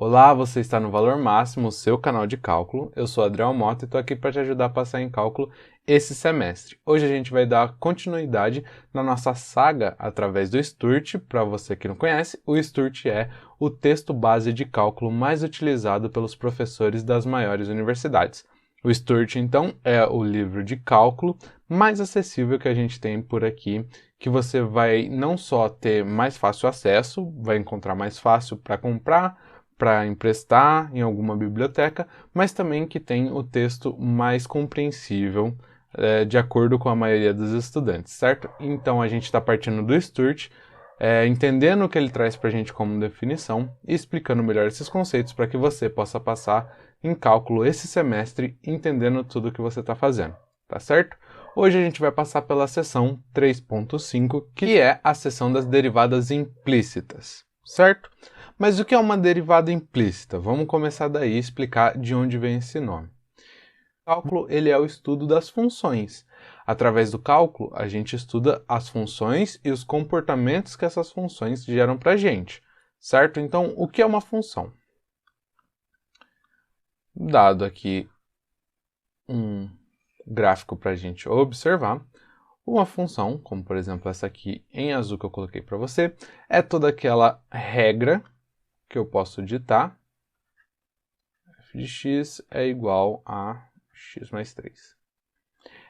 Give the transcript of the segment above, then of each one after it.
Olá, você está no Valor Máximo, o seu canal de cálculo. Eu sou Adriel Mota e estou aqui para te ajudar a passar em cálculo esse semestre. Hoje a gente vai dar continuidade na nossa saga através do STURT. Para você que não conhece, o STURT é o texto base de cálculo mais utilizado pelos professores das maiores universidades. O STURT, então, é o livro de cálculo mais acessível que a gente tem por aqui, que você vai não só ter mais fácil acesso, vai encontrar mais fácil para comprar, para emprestar em alguma biblioteca, mas também que tem o texto mais compreensível de acordo com a maioria dos estudantes, certo? Então a gente está partindo do STURT, entendendo o que ele traz para a gente como definição e explicando melhor esses conceitos para que você possa passar em cálculo esse semestre entendendo tudo o que você está fazendo, tá certo? Hoje a gente vai passar pela seção 3.5, que é a seção das derivadas implícitas, certo? Mas o que é uma derivada implícita? Vamos começar daí e explicar de onde vem esse nome. O cálculo ele é o estudo das funções. Através do cálculo, a gente estuda as funções e os comportamentos que essas funções geram para a gente, certo? Então, o que é uma função? Dado aqui um gráfico para a gente observar, uma função, como por exemplo essa aqui em azul que eu coloquei para você, é toda aquela regra que eu posso ditar, f de x é igual a x mais 3.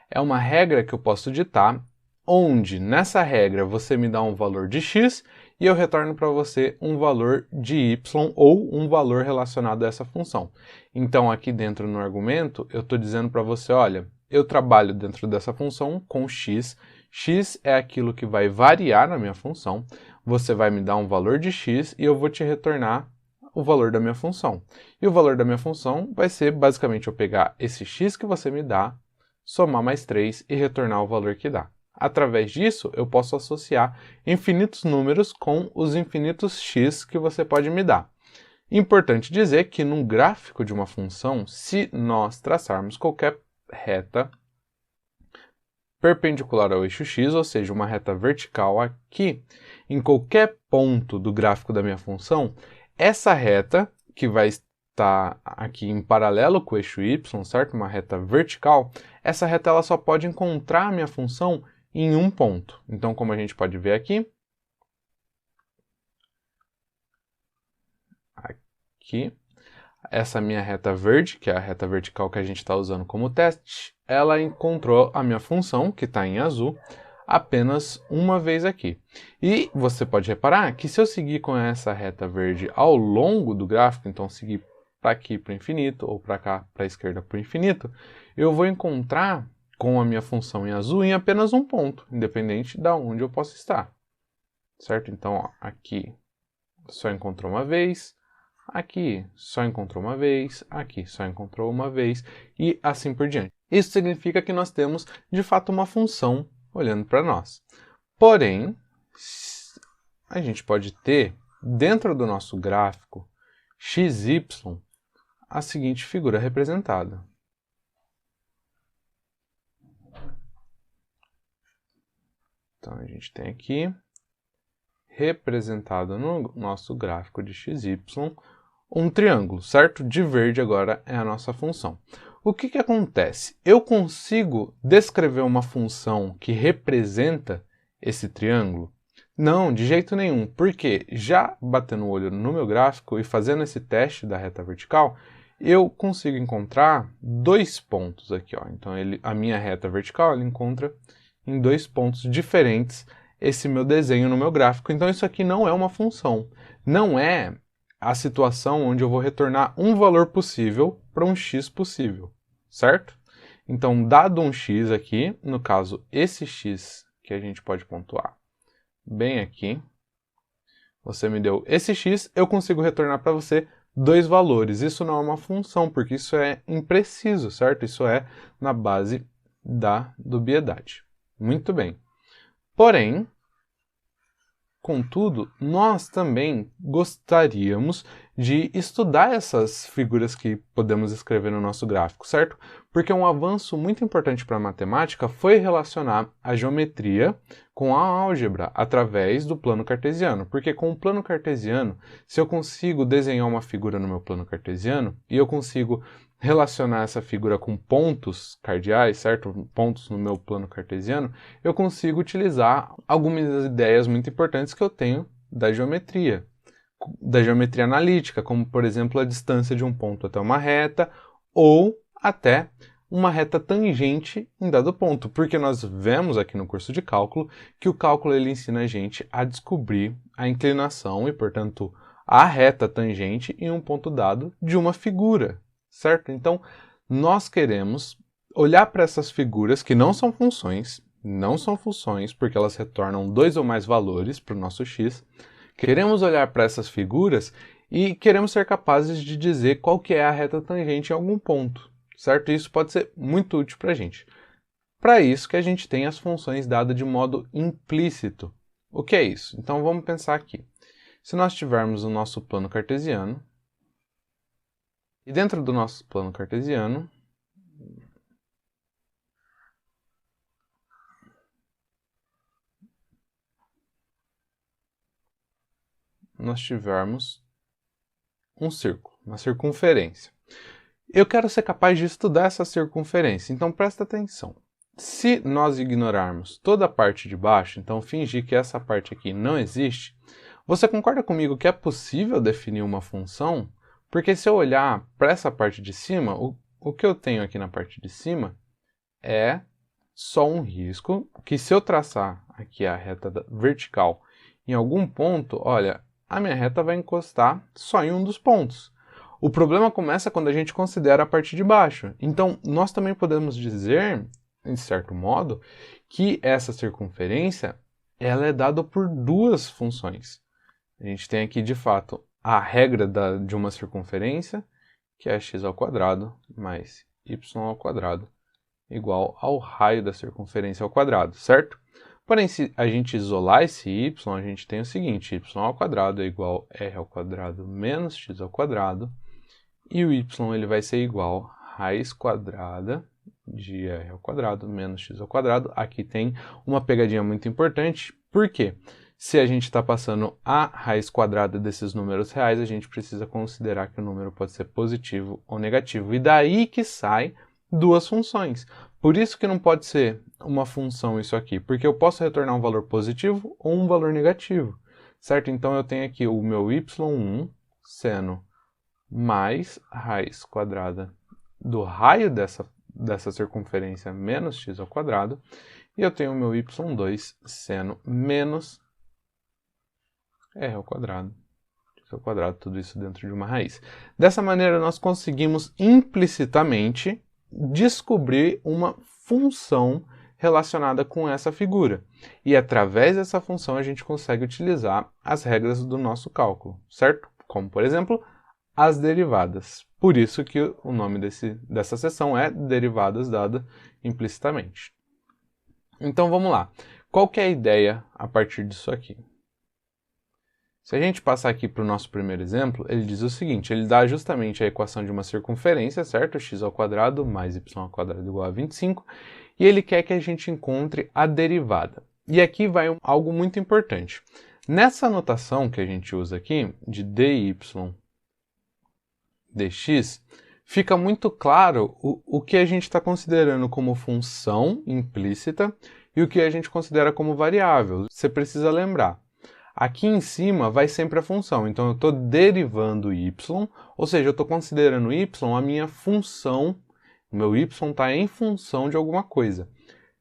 É uma regra que eu posso ditar, onde nessa regra você me dá um valor de x e eu retorno para você um valor de y ou um valor relacionado a essa função. Então aqui dentro no argumento eu estou dizendo para você, olha, eu trabalho dentro dessa função com x, x é aquilo que vai variar na minha função, você vai me dar um valor de x e eu vou te retornar o valor da minha função. E o valor da minha função vai ser basicamente eu pegar esse x que você me dá, somar mais 3 e retornar o valor que dá. Através disso, eu posso associar infinitos números com os infinitos x que você pode me dar. Importante dizer que num gráfico de uma função, se nós traçarmos qualquer reta perpendicular ao eixo x, ou seja, uma reta vertical aqui, em qualquer ponto do gráfico da minha função, essa reta, que vai estar aqui em paralelo com o eixo y, certo? Uma reta vertical, essa reta ela só pode encontrar a minha função em um ponto. Então, como a gente pode ver aqui, essa minha reta verde, que é a reta vertical que a gente está usando como teste, ela encontrou a minha função, que está em azul, apenas uma vez aqui. E você pode reparar que se eu seguir com essa reta verde ao longo do gráfico, então seguir para aqui para o infinito, ou para cá para a esquerda para o infinito, eu vou encontrar com a minha função em azul em apenas um ponto, independente de onde eu possa estar. Certo? Então, ó, aqui só encontrou uma vez, aqui só encontrou uma vez, aqui só encontrou uma vez, e assim por diante. Isso significa que nós temos, de fato, uma função olhando para nós. Porém, a gente pode ter, dentro do nosso gráfico, xy, a seguinte figura representada. Então, a gente tem aqui, representado no nosso gráfico de xy, um triângulo, certo? De verde agora é a nossa função. O que acontece? Eu consigo descrever uma função que representa esse triângulo? Não, de jeito nenhum, porque já batendo o olho no meu gráfico e fazendo esse teste da reta vertical, eu consigo encontrar dois pontos aqui, ó. Então a minha reta vertical ela encontra em dois pontos diferentes esse meu desenho no meu gráfico. Então isso aqui não é uma função, não é a situação onde eu vou retornar um valor possível para um x possível, certo? Então, dado um x aqui, no caso esse x que a gente pode pontuar bem aqui, você me deu esse x, eu consigo retornar para você dois valores. Isso não é uma função, porque isso é impreciso, certo? Isso é na base da dubiedade. Muito bem. Porém, contudo, nós também gostaríamos de estudar essas figuras que podemos escrever no nosso gráfico, certo? Porque um avanço muito importante para a matemática foi relacionar a geometria com a álgebra através do plano cartesiano. Porque com o plano cartesiano, se eu consigo desenhar uma figura no meu plano cartesiano e eu consigo relacionar essa figura com pontos cardeais, certo? Pontos no meu plano cartesiano, eu consigo utilizar algumas ideias muito importantes que eu tenho da geometria analítica, como por exemplo a distância de um ponto até uma reta ou até uma reta tangente em dado ponto, porque nós vemos aqui no curso de cálculo que o cálculo ele ensina a gente a descobrir a inclinação e, portanto, a reta tangente em um ponto dado de uma figura, certo? Então, nós queremos olhar para essas figuras que não são funções, porque elas retornam 2 ou mais valores para o nosso x. Queremos olhar para essas figuras e queremos ser capazes de dizer qual que é a reta tangente em algum ponto, certo? Isso pode ser muito útil para a gente. Para isso que a gente tem as funções dadas de modo implícito. O que é isso? Então vamos pensar aqui. Se nós tivermos o nosso plano cartesiano, e dentro do nosso plano cartesiano, nós tivermos um círculo, uma circunferência. Eu quero ser capaz de estudar essa circunferência, então presta atenção. Se nós ignorarmos toda a parte de baixo, então fingir que essa parte aqui não existe, você concorda comigo que é possível definir uma função? Porque se eu olhar para essa parte de cima, o que eu tenho aqui na parte de cima é só um risco, que se eu traçar aqui a reta vertical em algum ponto, olha, a minha reta vai encostar só em um dos pontos. O problema começa quando a gente considera a parte de baixo. Então, nós também podemos dizer, de certo modo, que essa circunferência ela é dada por duas funções. A gente tem aqui, de fato, a regra de uma circunferência, que é x ao quadrado mais y ao quadrado, igual ao raio da circunferência ao quadrado, certo? Porém, se a gente isolar esse y, a gente tem o seguinte, y ao quadrado é igual a r ao quadrado menos x ao quadrado, e o y ele vai ser igual a raiz quadrada de r ao quadrado menos x ao quadrado. Aqui tem uma pegadinha muito importante, porque se a gente está passando a raiz quadrada desses números reais, a gente precisa considerar que o número pode ser positivo ou negativo. E daí que sai duas funções. Por isso que não pode ser uma função isso aqui, porque eu posso retornar um valor positivo ou um valor negativo, certo? Então eu tenho aqui o meu y1 seno mais raiz quadrada do raio dessa circunferência menos x ao quadrado, e eu tenho o meu y2 seno menos r ao quadrado, x ao quadrado, tudo isso dentro de uma raiz. Dessa maneira, nós conseguimos implicitamente descobrir uma função relacionada com essa figura. E através dessa função a gente consegue utilizar as regras do nosso cálculo, certo? Como, por exemplo, as derivadas. Por isso que o nome dessa seção é derivadas dada implicitamente. Então vamos lá. Qual que é a ideia a partir disso aqui? Se a gente passar aqui para o nosso primeiro exemplo, ele diz o seguinte, ele dá justamente a equação de uma circunferência, certo? X ao quadrado mais y ao quadrado igual a 25, e ele quer que a gente encontre a derivada. E aqui vai algo muito importante. Nessa notação que a gente usa aqui, de dy dx, fica muito claro o que a gente está considerando como função implícita e o que a gente considera como variável. Você precisa lembrar. Aqui em cima vai sempre a função, então eu estou derivando y, ou seja, eu estou considerando y a minha função, o meu y está em função de alguma coisa.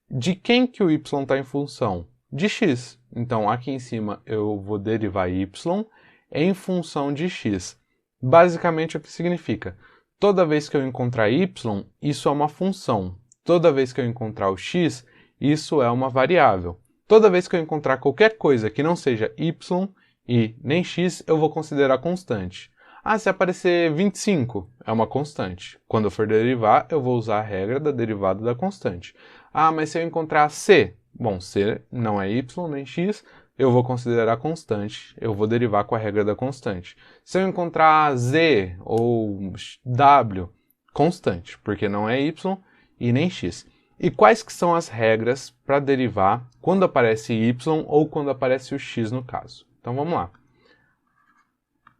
De quem que o y está em função? De x. Então aqui em cima eu vou derivar y em função de x. Basicamente o que significa? Toda vez que eu encontrar y, isso é uma função. Toda vez que eu encontrar o x, isso é uma variável. Toda vez que eu encontrar qualquer coisa que não seja y e nem x, eu vou considerar constante. Ah, se aparecer 25, é uma constante. Quando eu for derivar, eu vou usar a regra da derivada da constante. Ah, mas se eu encontrar c, bom, c não é y nem x, eu vou considerar constante, eu vou derivar com a regra da constante. Se eu encontrar z ou w, constante, porque não é y e nem x. E quais que são as regras para derivar quando aparece y ou quando aparece o x no caso? Então vamos lá.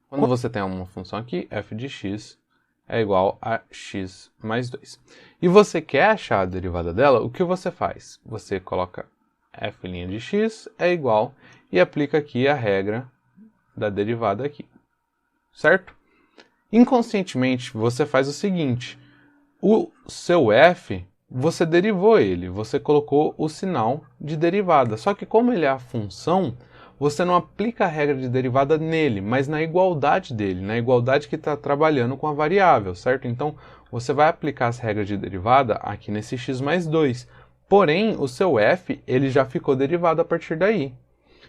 Quando você tem uma função aqui, f de x é igual a x mais 2. E você quer achar a derivada dela, o que você faz? Você coloca f' de x é igual e aplica aqui a regra da derivada aqui, certo? Inconscientemente, você faz o seguinte, o seu f, você derivou ele, você colocou o sinal de derivada, só que como ele é a função, você não aplica a regra de derivada nele, mas na igualdade dele, na igualdade que está trabalhando com a variável, certo? Então, você vai aplicar as regras de derivada aqui nesse x mais 2, porém, o seu f, ele já ficou derivado a partir daí.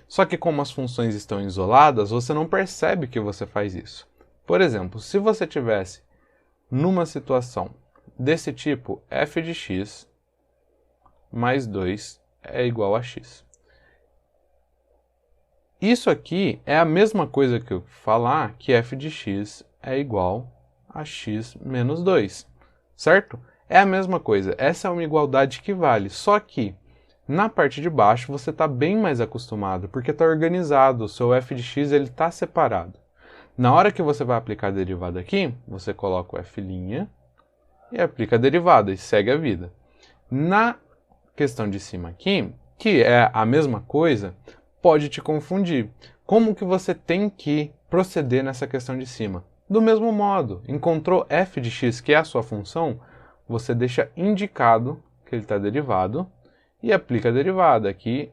Só que como as funções estão isoladas, você não percebe que você faz isso. Por exemplo, se você tivesse numa situação desse tipo, f de x mais 2 é igual a x. Isso aqui é a mesma coisa que eu falar que f de x é igual a x menos 2, certo? É a mesma coisa, essa é uma igualdade que vale, só que na parte de baixo você está bem mais acostumado, porque está organizado, o seu f de x está separado. Na hora que você vai aplicar a derivada aqui, você coloca o f' e aplica a derivada e segue a vida. Na questão de cima aqui, que é a mesma coisa, pode te confundir. Como que você tem que proceder nessa questão de cima? Do mesmo modo, encontrou f de x, que é a sua função, você deixa indicado que ele está derivado e aplica a derivada. Aqui,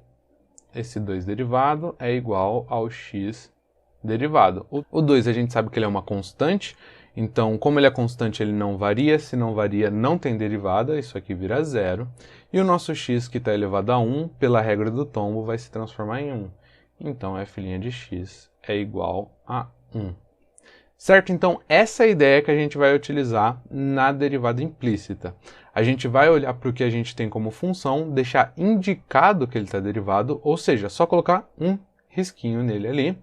esse 2 derivado é igual ao x derivado. O 2 a gente sabe que ele é uma constante, então como ele é constante ele não varia, se não varia não tem derivada, isso aqui vira 0. E o nosso x que está elevado a 1, pela regra do tombo, vai se transformar em 1. Então f' de x é igual a 1. Certo? Então, essa é a ideia que a gente vai utilizar na derivada implícita. A gente vai olhar para o que a gente tem como função, deixar indicado que ele está derivado, ou seja, só colocar um risquinho nele ali,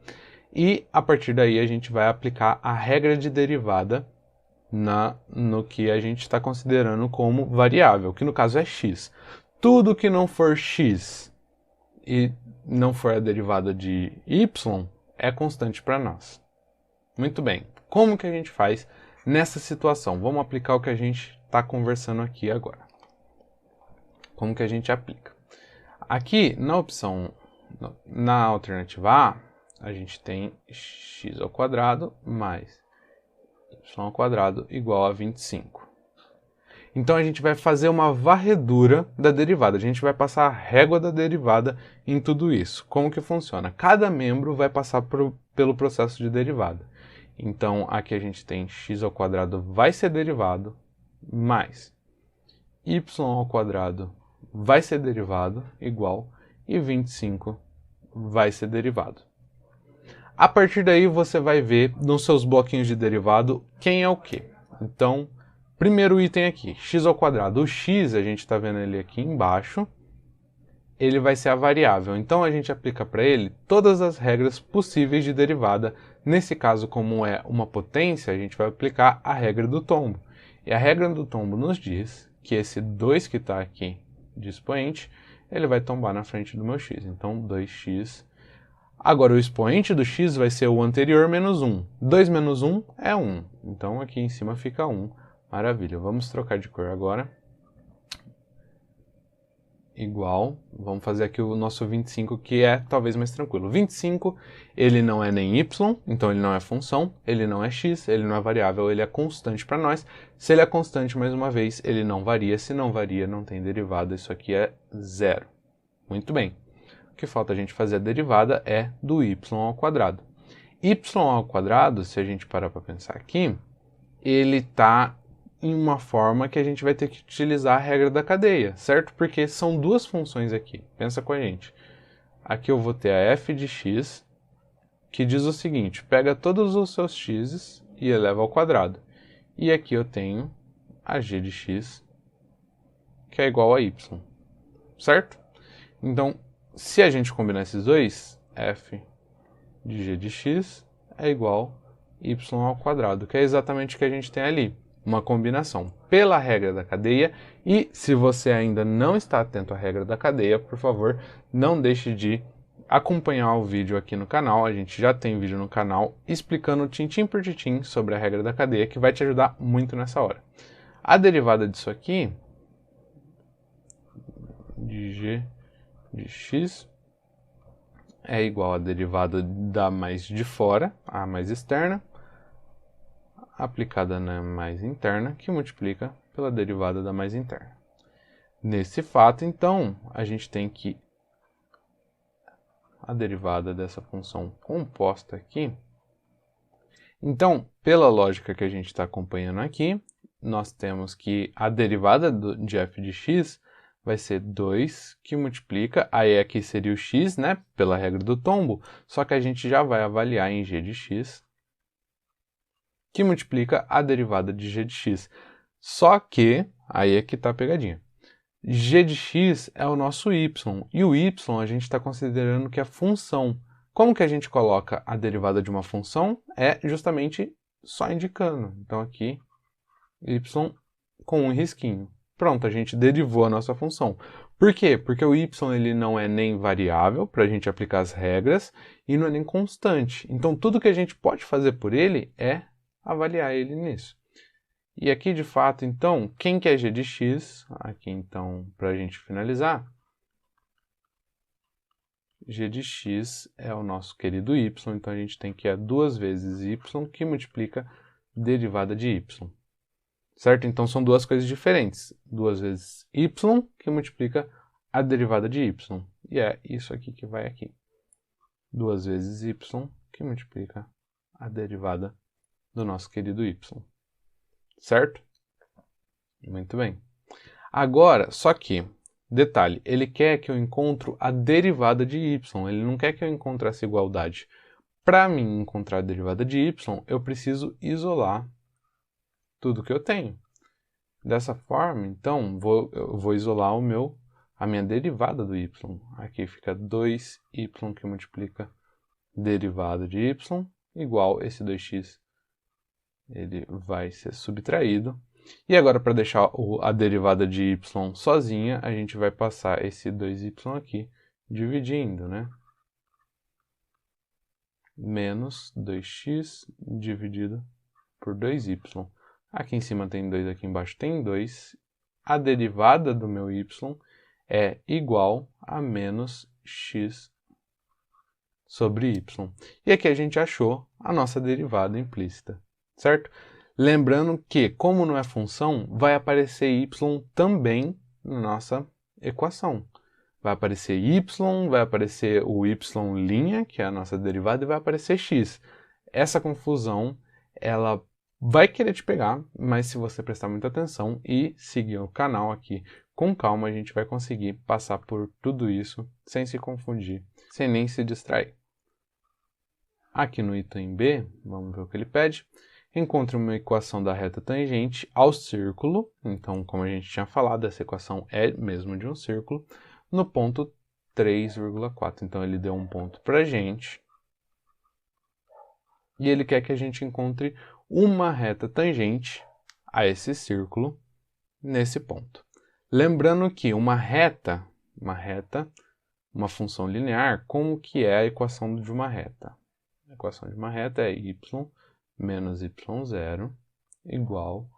e a partir daí a gente vai aplicar a regra de derivada no que a gente está considerando como variável, que no caso é x. Tudo que não for x e não for a derivada de y é constante para nós. Muito bem, como que a gente faz nessa situação? Vamos aplicar o que a gente está conversando aqui agora. Como que a gente aplica? Aqui, na opção, na alternativa A, a gente tem x ao quadrado mais y ao quadrado igual a 25. Então a gente vai fazer uma varredura da derivada, a gente vai passar a régua da derivada em tudo isso. Como que funciona? Cada membro vai passar pelo processo de derivada. Então, aqui a gente tem x ao quadrado vai ser derivado, mais y ao quadrado vai ser derivado, igual, e 25 vai ser derivado. A partir daí, você vai ver nos seus bloquinhos de derivado quem é o quê. Então, primeiro item aqui, x ao quadrado. O x, a gente está vendo ele aqui embaixo, ele vai ser a variável. Então, a gente aplica para ele todas as regras possíveis de derivada. Nesse caso, como é uma potência, a gente vai aplicar a regra do tombo. E a regra do tombo nos diz que esse 2 que está aqui de expoente, ele vai tombar na frente do meu x. Então, 2x. Agora, o expoente do x vai ser o anterior menos 1. 2 menos 1 é 1. Então, aqui em cima fica 1. Maravilha. Vamos trocar de cor agora. Igual, vamos fazer aqui o nosso 25, que é talvez mais tranquilo. 25, ele não é nem y, então ele não é função, ele não é x, ele não é variável, ele é constante para nós. Se ele é constante, mais uma vez, ele não varia. Se não varia, não tem derivada, isso aqui é 0. Muito bem. O que falta a gente fazer a derivada é do y ao quadrado. Y ao quadrado, se a gente parar para pensar aqui, ele está em uma forma que a gente vai ter que utilizar a regra da cadeia, certo? Porque são duas funções aqui. Pensa com a gente. Aqui eu vou ter a f de x, que diz o seguinte, pega todos os seus x's e eleva ao quadrado. E aqui eu tenho a g de x, que é igual a y, certo? Então, se a gente combinar esses dois, f de g de x é igual a y ao quadrado, que é exatamente o que a gente tem ali, uma combinação pela regra da cadeia. E se você ainda não está atento à regra da cadeia, por favor, não deixe de acompanhar o vídeo aqui no canal. A gente já tem vídeo no canal explicando tintim por tintim sobre a regra da cadeia, que vai te ajudar muito nessa hora. A derivada disso aqui, de g de x, é igual à derivada da mais de fora, a mais externa, aplicada na mais interna, que multiplica pela derivada da mais interna. Nesse fato, então, a gente tem que a derivada dessa função composta aqui. Então, pela lógica que a gente está acompanhando aqui, nós temos que a derivada de f de x vai ser 2 que multiplica, aí aqui seria o x, né, pela regra do tombo, só que a gente já vai avaliar em g de x, que multiplica a derivada de g de x. Só que, aí é que está a pegadinha. G de x é o nosso y, e o y a gente está considerando que é função. Como que a gente coloca a derivada de uma função? É justamente só indicando. Então aqui, y com um risquinho. Pronto, a gente derivou a nossa função. Por quê? Porque o y ele não é nem variável para a gente aplicar as regras e não é nem constante. Então tudo que a gente pode fazer por ele é avaliar ele nisso. E aqui, de fato, então, quem que é g de x? Aqui, então, para a gente finalizar, g de x é o nosso querido y, então a gente tem que é 2 vezes y que multiplica derivada de y. Certo? Então são duas coisas diferentes. 2 vezes y que multiplica a derivada de y. E é isso aqui que vai aqui. 2 vezes y que multiplica a derivada do nosso querido y. Certo? Muito bem. Agora, só que, detalhe, ele quer que eu encontre a derivada de y, ele não quer que eu encontre essa igualdade. Para mim encontrar a derivada de y, eu preciso isolar tudo que eu tenho. Dessa forma, então, eu vou isolar a minha derivada do y. Aqui fica 2y que multiplica derivada de y igual esse 2x. Ele vai ser subtraído. E agora, para deixar a derivada de y sozinha, a gente vai passar esse 2y aqui dividindo, né? Menos 2x dividido por 2y. Aqui em cima tem 2, aqui embaixo tem 2. A derivada do meu y é igual a menos x sobre y. E aqui a gente achou a nossa derivada implícita, certo? Lembrando que, como não é função, vai aparecer y também na nossa equação. Vai aparecer y, vai aparecer o y', que é a nossa derivada, e vai aparecer x. Essa confusão, ela vai querer te pegar, mas se você prestar muita atenção e seguir o canal aqui com calma, a gente vai conseguir passar por tudo isso sem se confundir, sem nem se distrair. Aqui no item B, vamos ver o que ele pede. Encontre uma equação da reta tangente ao círculo. Então, como a gente tinha falado, essa equação é mesmo de um círculo, no ponto 3,4. Então, ele deu um ponto para a gente. E ele quer que a gente encontre uma reta tangente a esse círculo nesse ponto. Lembrando que uma reta, uma função linear, como que é a equação de uma reta? A equação de uma reta é y menos y0 igual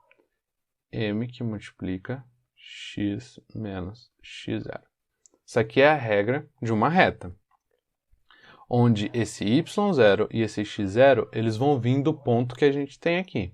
m que multiplica x menos x0. Isso aqui é a regra de uma reta, onde esse y0 e esse x0 eles vão vir do ponto que a gente tem aqui.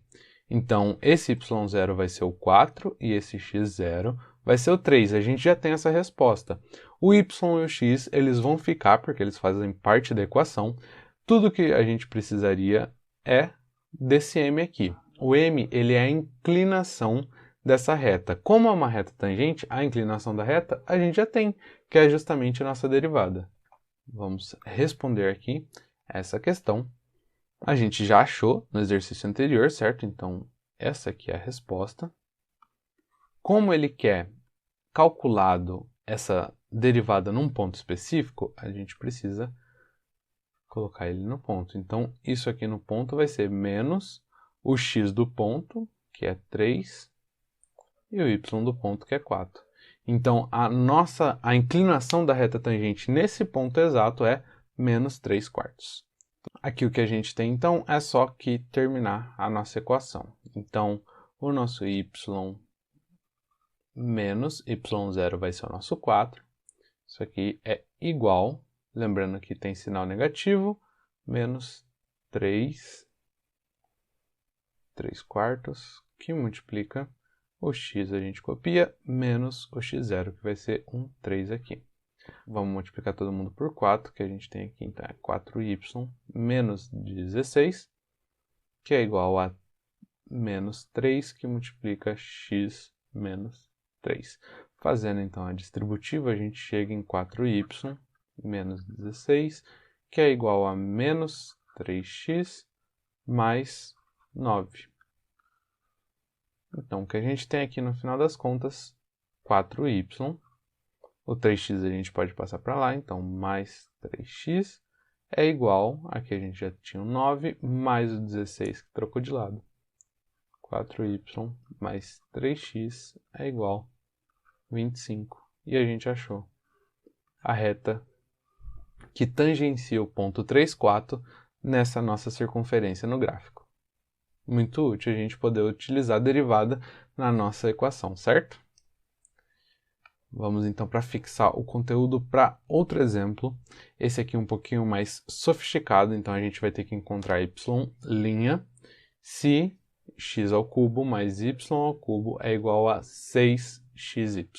Então, esse y0 vai ser o 4 e esse x0 vai ser o 3. A gente já tem essa resposta. O y e o x eles vão ficar, porque eles fazem parte da equação. Tudo que a gente precisaria é desse m aqui. O m ele é a inclinação dessa reta. Como é uma reta tangente, a inclinação da reta a gente já tem, que é justamente a nossa derivada. Vamos responder aqui essa questão. A gente já achou no exercício anterior, certo? Então, essa aqui é a resposta. Como ele quer calculado essa derivada num ponto específico, a gente precisa colocar ele no ponto. Então, isso aqui no ponto vai ser menos o x do ponto, que é 3, e o y do ponto, que é 4. Então, a inclinação da reta tangente nesse ponto exato é menos 3/4. Aqui o que a gente tem, então, é só que terminar a nossa equação. Então, o nosso y menos y0 vai ser o nosso 4. Isso aqui é igual, lembrando que tem sinal negativo, menos 3/4, que multiplica o x, a gente copia, menos o x0, que vai ser 3 aqui. Vamos multiplicar todo mundo por 4, que a gente tem aqui, então é 4y menos 16, que é igual a menos 3, que multiplica x menos 3. Fazendo então a distributiva, a gente chega em 4y menos 16, que é igual a menos 3x mais 9. Então, o que a gente tem aqui no final das contas, 4y. O 3x a gente pode passar para lá, então mais 3x é igual, aqui a gente já tinha o 9, mais o 16 que trocou de lado. 4y mais 3x é igual a 25. E a gente achou a reta que tangencia o ponto 3, 4 nessa nossa circunferência no gráfico. Muito útil a gente poder utilizar a derivada na nossa equação, certo? Vamos então para fixar o conteúdo para outro exemplo. Esse aqui é um pouquinho mais sofisticado, então a gente vai ter que encontrar y' se x ao cubo mais y ao cubo é igual a 6xy.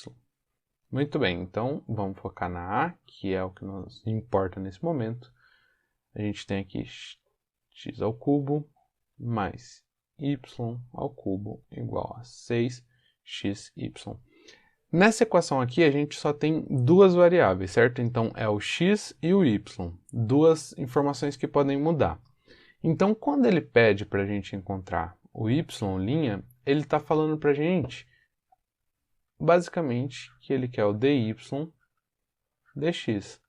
Muito bem, então vamos focar na A, que é o que nos importa nesse momento. A gente tem aqui x ao cubo mais y ao cubo igual a 6xy. Nessa equação aqui, a gente só tem duas variáveis, certo? Então, é o x e o y, duas informações que podem mudar. Então, quando ele pede para a gente encontrar o y', ele está falando para a gente, basicamente, que ele quer o dy dx.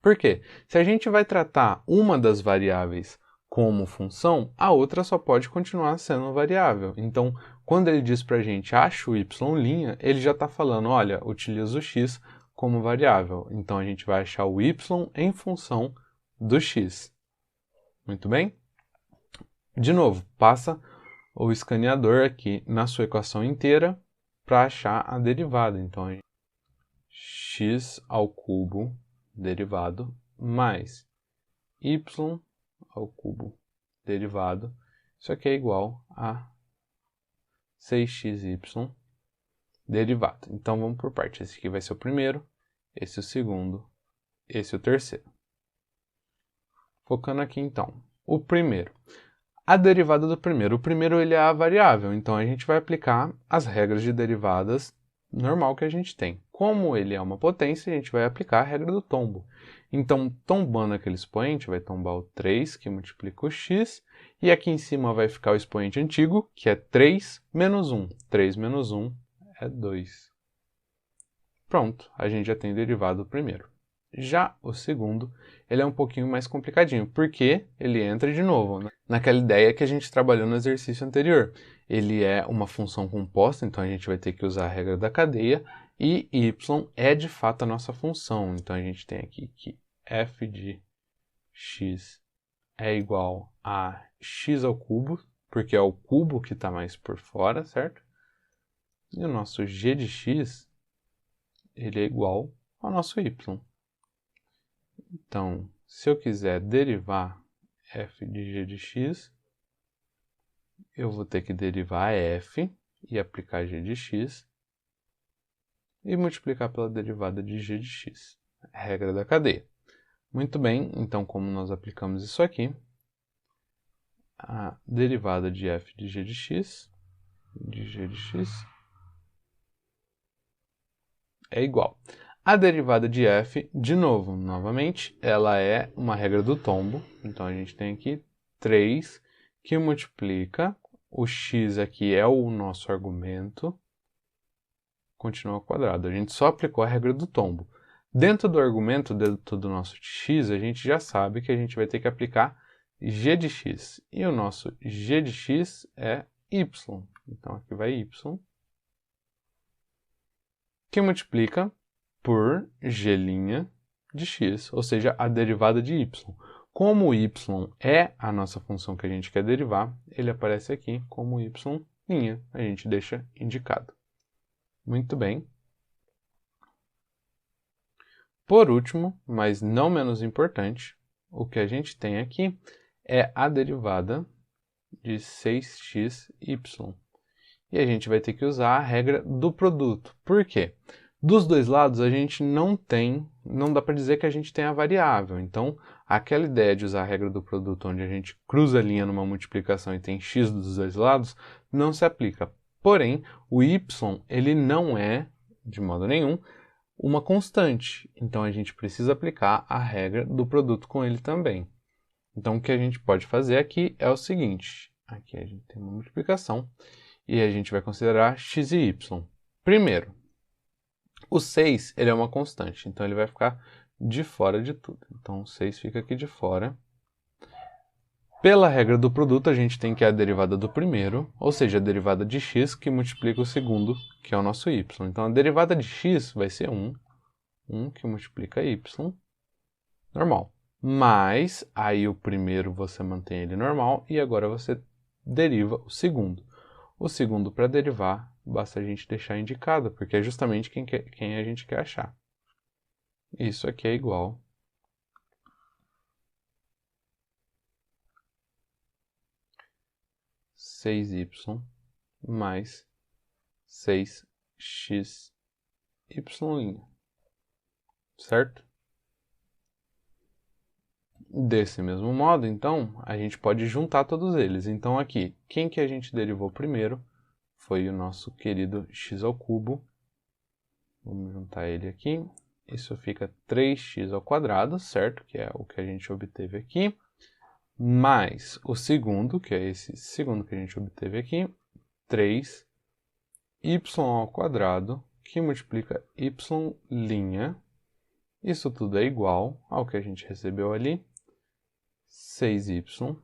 Por quê? Se a gente vai tratar uma das variáveis como função, a outra só pode continuar sendo variável. Então, quando ele diz para a gente acha o y', ele já está falando, olha, utiliza o x como variável. Então, a gente vai achar o y em função do x. Muito bem? De novo, passa o escaneador aqui na sua equação inteira para achar a derivada. Então, x ao cubo derivado mais y ao cubo derivado, isso aqui é igual a 6xy derivado. Então vamos por parte. Esse aqui vai ser o primeiro, esse o segundo, esse o terceiro. Focando aqui então, o primeiro. A derivada do primeiro. O primeiro ele é a variável, então a gente vai aplicar as regras de derivadas normal que a gente tem. Como ele é uma potência, a gente vai aplicar a regra do tombo. Então, tombando aquele expoente, vai tombar o 3, que multiplica o x, e aqui em cima vai ficar o expoente antigo, que é 3 menos 1. 3 menos 1 é 2. Pronto, a gente já tem derivado do primeiro. Já o segundo, ele é um pouquinho mais complicadinho, porque ele entra de novo naquela ideia que a gente trabalhou no exercício anterior. Ele é uma função composta, então a gente vai ter que usar a regra da cadeia, e y é de fato a nossa função. Então a gente tem aqui que f de x é igual a x ao cubo, porque é o cubo que está mais por fora, certo? E o nosso g de x, ele é igual ao nosso y. Então, se eu quiser derivar f de g de x, eu vou ter que derivar f e aplicar g de x e multiplicar pela derivada de g de x. Regra da cadeia. Muito bem, então como nós aplicamos isso aqui, a derivada de f de g de x é igual. A derivada de f, de novo, novamente, ela é uma regra do tombo. Então, a gente tem aqui 3 que multiplica, o x aqui é o nosso argumento, continua ao quadrado. A gente só aplicou a regra do tombo. Dentro do argumento, dentro do nosso x, a gente já sabe que a gente vai ter que aplicar g de x. E o nosso g de x é y. Então, aqui vai y, que multiplica por g' de x, ou seja, a derivada de y. Como o y é a nossa função que a gente quer derivar, ele aparece aqui como y'. A gente deixa indicado. Muito bem. Por último, mas não menos importante, o que a gente tem aqui é a derivada de 6xy. E a gente vai ter que usar a regra do produto. Por quê? Dos dois lados a gente não dá para dizer que a gente tem a variável. Então, aquela ideia de usar a regra do produto, onde a gente cruza a linha numa multiplicação e tem x dos dois lados, não se aplica. Porém, o y, ele não é, de modo nenhum, uma constante. Então, a gente precisa aplicar a regra do produto com ele também. Então, o que a gente pode fazer aqui é o seguinte. Aqui a gente tem uma multiplicação e a gente vai considerar x e y. Primeiro, o 6 ele é uma constante, então ele vai ficar de fora de tudo. Então, o 6 fica aqui de fora. Pela regra do produto, a gente tem que a derivada do primeiro, ou seja, a derivada de x que multiplica o segundo, que é o nosso y. Então, a derivada de x vai ser 1 que multiplica y, normal. Mas, aí o primeiro você mantém ele normal, e agora você deriva o segundo. O segundo, para derivar, basta a gente deixar indicado, porque é justamente quem a gente quer achar. Isso aqui é igual a 6y mais 6xy', certo? Desse mesmo modo, então, a gente pode juntar todos eles. Então, aqui, quem que a gente derivou primeiro foi o nosso querido x². Vamos juntar ele aqui. Isso fica 3x², certo? Que é o que a gente obteve aqui. Mais o segundo, que é esse segundo que a gente obteve aqui. 3y², que multiplica y'. Isso tudo é igual ao que a gente recebeu ali. 6y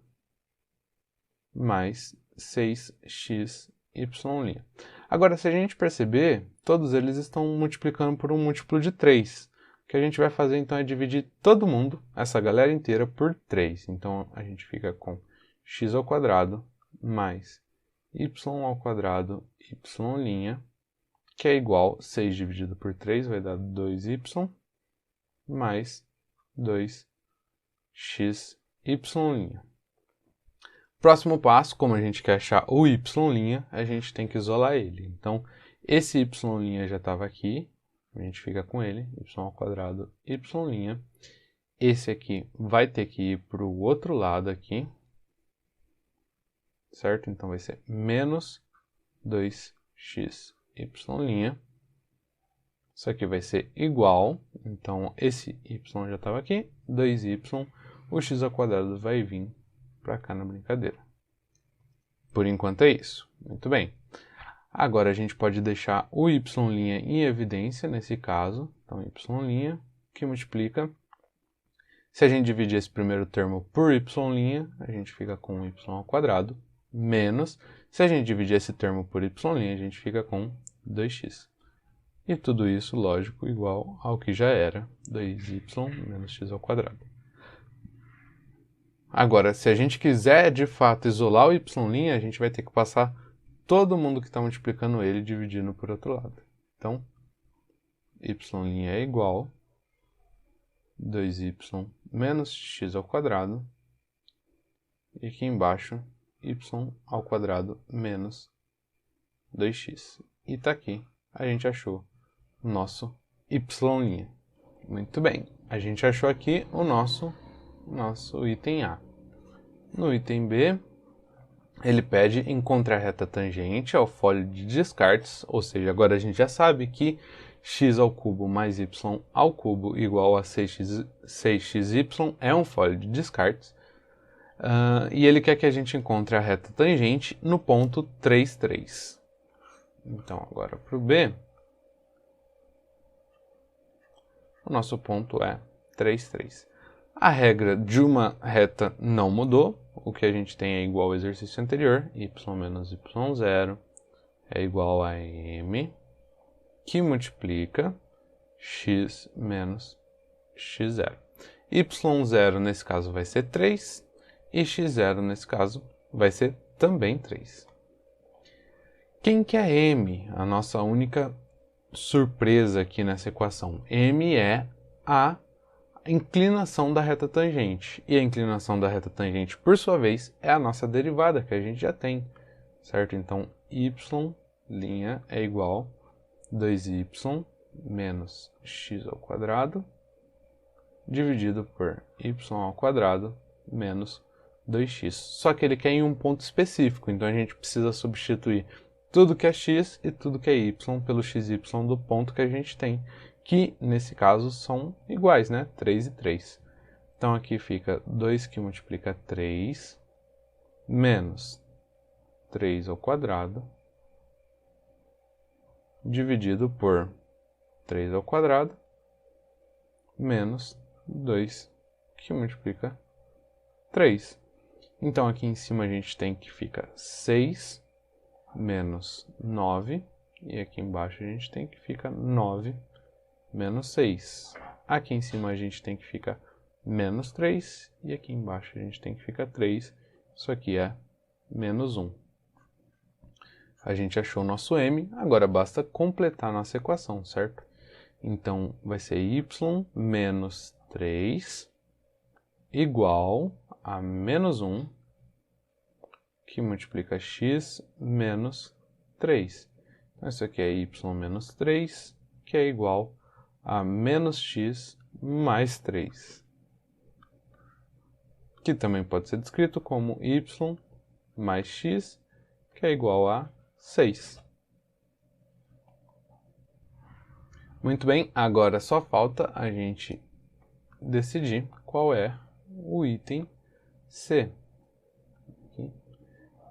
mais 6xy'. Agora, se a gente perceber, todos eles estão multiplicando por um múltiplo de 3. O que a gente vai fazer, então, é dividir todo mundo, essa galera inteira, por 3. Então, a gente fica com x² mais y², y', que é igual a 6 dividido por 3, vai dar 2y, mais 2x'. Próximo passo, como a gente quer achar o y', a gente tem que isolar ele. Então, esse y' já estava aqui, a gente fica com ele, y², y'. Esse aqui vai ter que ir para o outro lado aqui, certo? Então, vai ser menos 2x'. Isso aqui vai ser igual, então esse y já estava aqui, 2y, o x² vai vir para cá na brincadeira. Por enquanto é isso. Muito bem. Agora a gente pode deixar o y' em evidência nesse caso. Então, y' que multiplica. Se a gente dividir esse primeiro termo por y', a gente fica com y² menos. Se a gente dividir esse termo por y', a gente fica com 2x. E tudo isso, lógico, igual ao que já era, 2y menos x². Agora, se a gente quiser, de fato, isolar o y', a gente vai ter que passar todo mundo que está multiplicando ele dividindo por outro lado. Então, y' é igual a 2y menos x², e aqui embaixo, y² menos 2x. E está aqui, a gente achou o nosso y'. Muito bem, a gente achou aqui o nosso item A. No item B, ele pede encontrar a reta tangente ao fólio de Descartes, ou seja, agora a gente já sabe que x² mais y² igual a 6xy é um fólio de Descartes. E ele quer que a gente encontre a reta tangente no ponto 3, 3. Então, agora para o B, o nosso ponto é 3, 3. A regra de uma reta não mudou. O que a gente tem é igual ao exercício anterior. Y menos y0 é igual a m, que multiplica x menos x0. y0 nesse caso vai ser 3 e x0 nesse caso vai ser também 3. Quem que é m? A nossa única surpresa aqui nessa equação. M é a inclinação da reta tangente. E a inclinação da reta tangente, por sua vez, é a nossa derivada, que a gente já tem, certo? Então, y' é igual a 2y menos x² dividido por y² menos 2x. Só que ele quer em um ponto específico, então a gente precisa substituir tudo que é x e tudo que é y pelo xy do ponto que a gente tem, que nesse caso são iguais, né? 3 e 3. Então aqui fica 2 que multiplica 3 menos 3² dividido por 3² menos 2 que multiplica 3. Então aqui em cima a gente tem que fica 6 menos 9, e aqui embaixo a gente tem que fica 9 menos 6. Aqui em cima a gente tem que fica menos 3, e aqui embaixo a gente tem que fica 3. Isso aqui é menos 1. A gente achou o nosso m, agora basta completar a nossa equação, certo? Então vai ser y menos 3 igual a menos 1, que multiplica x menos 3. Então, isso aqui é y menos 3, que é igual a menos x mais 3. Que também pode ser descrito como y mais x, que é igual a 6. Muito bem, agora só falta a gente decidir qual é o item C.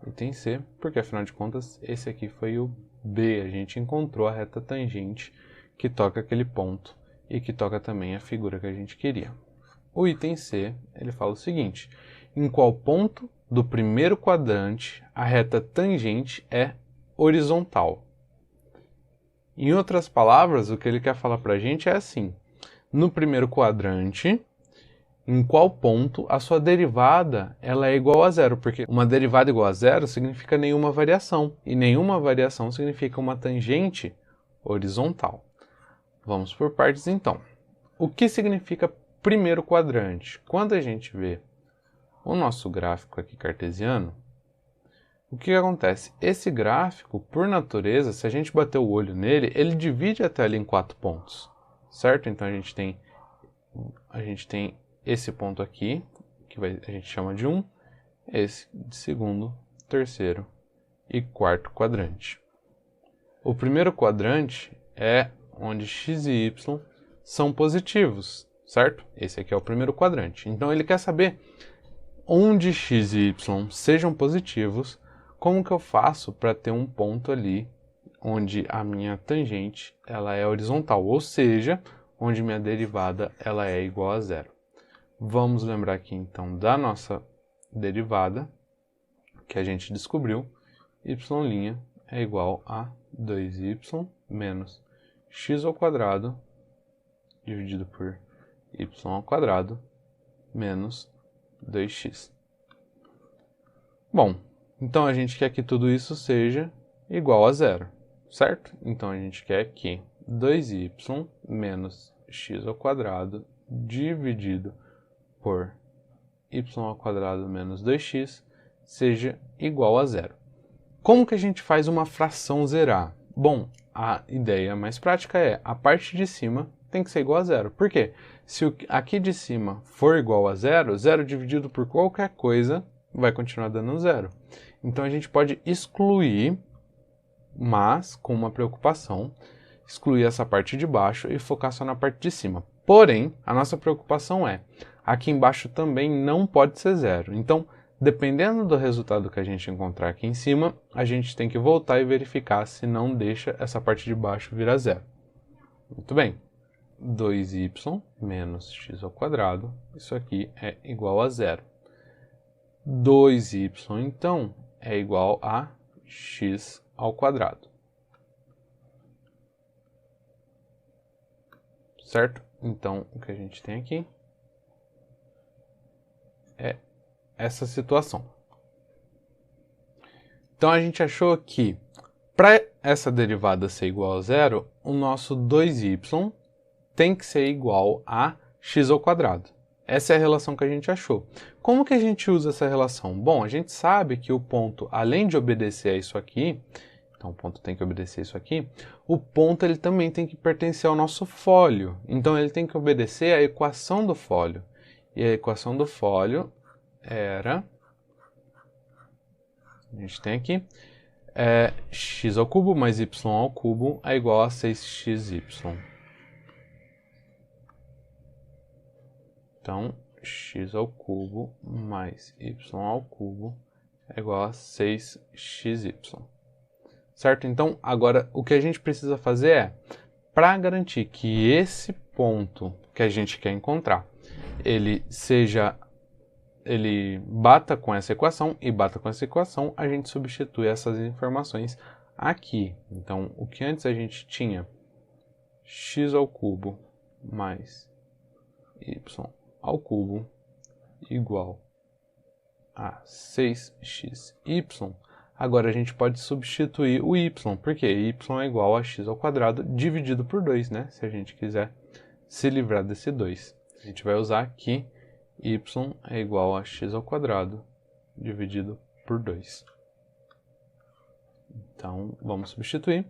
Item C, porque afinal de contas esse aqui foi o B, a gente encontrou a reta tangente que toca aquele ponto e que toca também a figura que a gente queria. O item C, ele fala o seguinte: em qual ponto do primeiro quadrante a reta tangente é horizontal? Em outras palavras, o que ele quer falar para a gente é assim: no primeiro quadrante, em qual ponto a sua derivada ela é igual a zero, porque uma derivada igual a zero significa nenhuma variação, e nenhuma variação significa uma tangente horizontal. Vamos por partes então. O que significa primeiro quadrante? Quando a gente vê o nosso gráfico aqui cartesiano, o que acontece? Esse gráfico, por natureza, se a gente bater o olho nele, ele divide a tela em 4 pontos, certo? Então a gente tem esse ponto aqui, que a gente chama de 1, esse de segundo, terceiro e quarto quadrante. O primeiro quadrante é onde x e y são positivos, certo? Esse aqui é o primeiro quadrante. Então ele quer saber onde x e y sejam positivos, como que eu faço para ter um ponto ali onde a minha tangente ela é horizontal, ou seja, onde minha derivada ela é igual a zero. Vamos lembrar aqui então da nossa derivada que a gente descobriu. Y' é igual a 2y menos x² dividido por y² menos 2x. Bom, então a gente quer que tudo isso seja igual a zero, certo? Então a gente quer que 2y menos x² dividido por y² menos 2x seja igual a zero. Como que a gente faz uma fração zerar? Bom, a ideia mais prática é a parte de cima tem que ser igual a zero. Por quê? Se aqui de cima for igual a zero, zero dividido por qualquer coisa vai continuar dando zero. Então a gente pode excluir, mas com uma preocupação, excluir essa parte de baixo e focar só na parte de cima. Porém, a nossa preocupação é, aqui embaixo também não pode ser zero. Então, dependendo do resultado que a gente encontrar aqui em cima, a gente tem que voltar e verificar se não deixa essa parte de baixo virar zero. Muito bem. 2y menos x ao quadrado, isso aqui é igual a zero. 2y, então, é igual a x ao quadrado. Certo? Então, o que a gente tem aqui é essa situação. Então, a gente achou que, para essa derivada ser igual a zero, o nosso 2y tem que ser igual a x ao quadrado. Essa é a relação que a gente achou. Como que a gente usa essa relação? Bom, a gente sabe que o ponto, além de obedecer a isso aqui, então o ponto tem que obedecer isso aqui, o ponto ele também tem que pertencer ao nosso fólio. Então ele tem que obedecer à equação do fólio. E a equação do fólio era, a gente tem aqui, x ao cubo mais y ao cubo é igual a 6xy. Então, x ao cubo mais y ao cubo é igual a 6xy. Certo? Então, agora, o que a gente precisa fazer é, para garantir que esse ponto que a gente quer encontrar, ele bata com essa equação e bata com essa equação, a gente substitui essas informações aqui. Então, o que antes a gente tinha, x ao cubo mais y ao cubo igual a 6xy, agora a gente pode substituir o y, porque y é igual a x ao quadrado dividido por 2, né? Se a gente quiser se livrar desse 2. A gente vai usar aqui y é igual a x ao quadrado dividido por 2. Então, vamos substituir.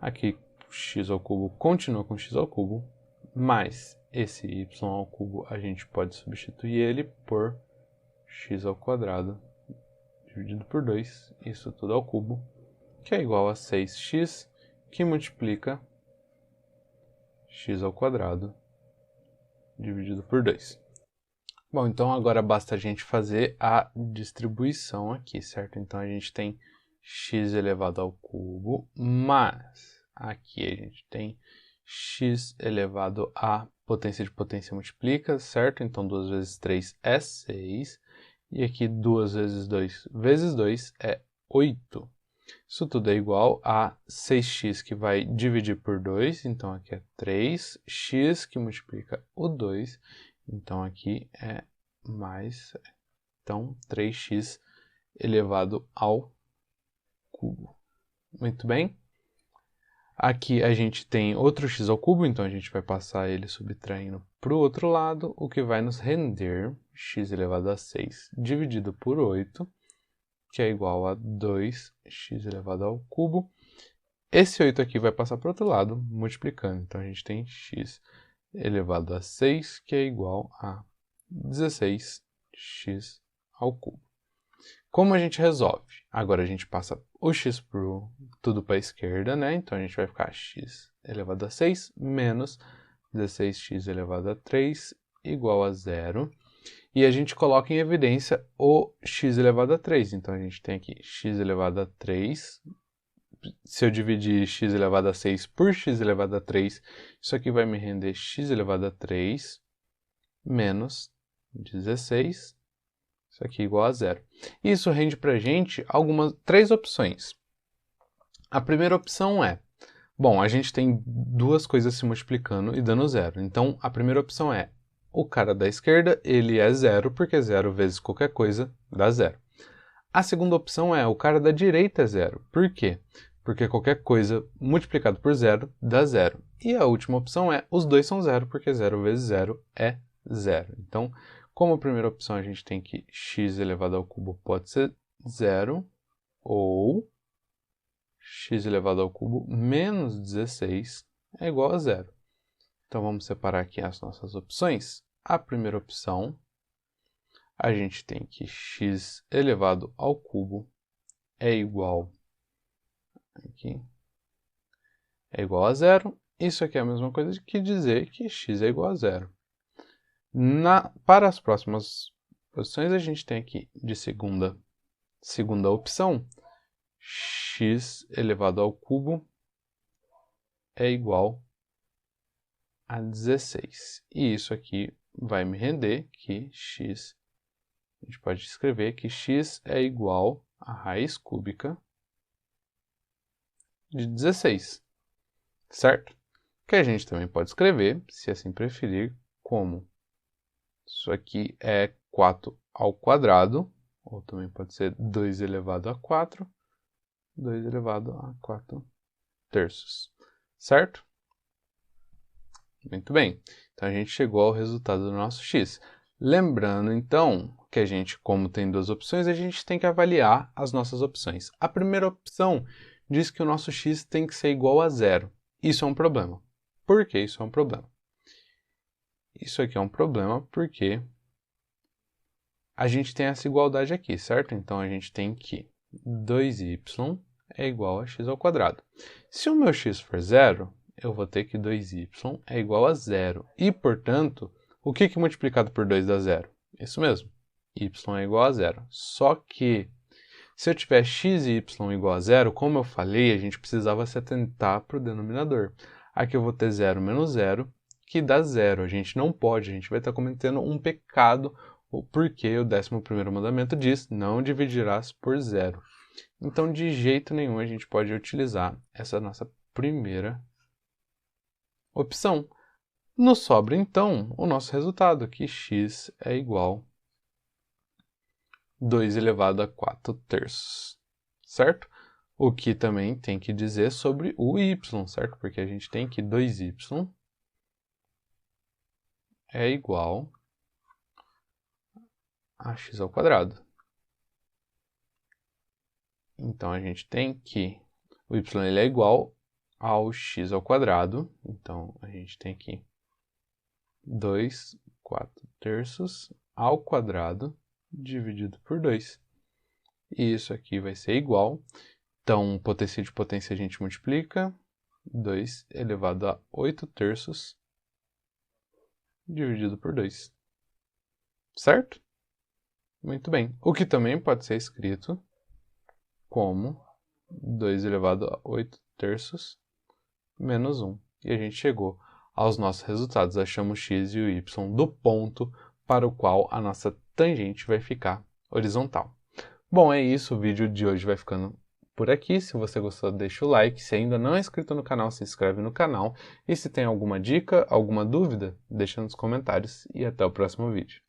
Aqui, x ao cubo continua com x ao cubo, mais esse y ao cubo, a gente pode substituir ele por x ao quadrado dividido por 2, isso tudo ao cubo, que é igual a 6x, que multiplica x ao quadrado dividido por 2. Bom, então agora basta a gente fazer a distribuição aqui, certo? Então a gente tem x elevado ao cubo, mas aqui a gente tem x elevado a potência de potência multiplica, certo? Então 2 vezes 3 é 6. E aqui 2 vezes 2 vezes 2 é 8. Isso tudo é igual a 6x que vai dividir por 2. Então aqui é 3x que multiplica o 2. Então aqui é mais, então 3x elevado ao cubo. Muito bem. Aqui a gente tem outro x ao cubo, então a gente vai passar ele subtraindo para o outro lado, o que vai nos render x elevado a 6 dividido por 8, que é igual a 2x elevado ao cubo. Esse 8 aqui vai passar para o outro lado, multiplicando. Então a gente tem x elevado a 6, que é igual a 16x ao cubo. Como a gente resolve? Agora a gente passa o x tudo para a esquerda, né? Então a gente vai ficar x elevado a 6 menos 16x elevado a 3 igual a 0. E a gente coloca em evidência o x elevado a 3. Então a gente tem aqui x elevado a 3. Se eu dividir x elevado a 6 por x elevado a 3, isso aqui vai me render x elevado a 3 menos 16. Isso aqui é igual a 0. Isso rende para a gente três opções. A primeira opção é, bom, a gente tem duas coisas se multiplicando e dando 0. Então, a primeira opção é, o cara da esquerda, ele é 0, porque 0 vezes qualquer coisa dá 0. A segunda opção é, o cara da direita é 0. Por quê? Porque qualquer coisa multiplicado por 0 dá 0. E a última opção é, os dois são 0, porque 0 vezes 0 é 0. Então, como a primeira opção a gente tem que x elevado ao cubo pode ser 0, ou x elevado ao cubo menos 16 é igual a 0. Então vamos separar aqui as nossas opções. A primeira opção, a gente tem que x elevado ao cubo é igual a 0. Isso aqui é a mesma coisa que dizer que x é igual a 0. Para as próximas posições, a gente tem aqui de segunda opção, x elevado ao cubo é igual a 16. E isso aqui vai me render que x, a gente pode escrever que x é igual a raiz cúbica de 16, certo? Que a gente também pode escrever, se assim preferir, como isso aqui é 4 ao quadrado, ou também pode ser 2 elevado a 4, 2 elevado a 4 terços, certo? Muito bem, então a gente chegou ao resultado do nosso x. Lembrando, então, que a gente, como tem duas opções, a gente tem que avaliar as nossas opções. A primeira opção diz que o nosso x tem que ser igual a zero. Isso é um problema. Por que isso é um problema? Isso aqui é um problema porque a gente tem essa igualdade aqui, certo? Então, a gente tem que 2y é igual a x ao quadrado. Se o meu x for zero, eu vou ter que 2y é igual a zero. E, portanto, o que é multiplicado por 2 dá zero? Isso mesmo, y é igual a zero. Só que, se eu tiver x e y igual a zero, como eu falei, a gente precisava se atentar para o denominador. Aqui eu vou ter 0 menos 0, que dá zero. A gente não pode, a gente vai estar cometendo um pecado, porque o 11º mandamento diz, não dividirás por zero. Então, de jeito nenhum, a gente pode utilizar essa nossa primeira opção. Nos sobra, então, o nosso resultado, que x é igual a 2 elevado a 4 terços, certo? O que também tem que dizer sobre o y, certo? Porque a gente tem que 2y é igual a x ao quadrado. Então, a gente tem que o y ele é igual ao x ao quadrado. Então, a gente tem que 2, 4 terços ao quadrado dividido por 2. E isso aqui vai ser igual. Então, potência de potência a gente multiplica. 2 elevado a 8 terços dividido por 2. Certo? Muito bem. O que também pode ser escrito como 2 elevado a 8 terços menos 1. E a gente chegou aos nossos resultados. Achamos x e o y do ponto para o qual a nossa tangente vai ficar horizontal. Bom, é isso. O vídeo de hoje vai ficando por aqui. Se você gostou, deixa o like. Se ainda não é inscrito no canal, se inscreve no canal. E se tem alguma dica, alguma dúvida, deixa nos comentários. E até o próximo vídeo.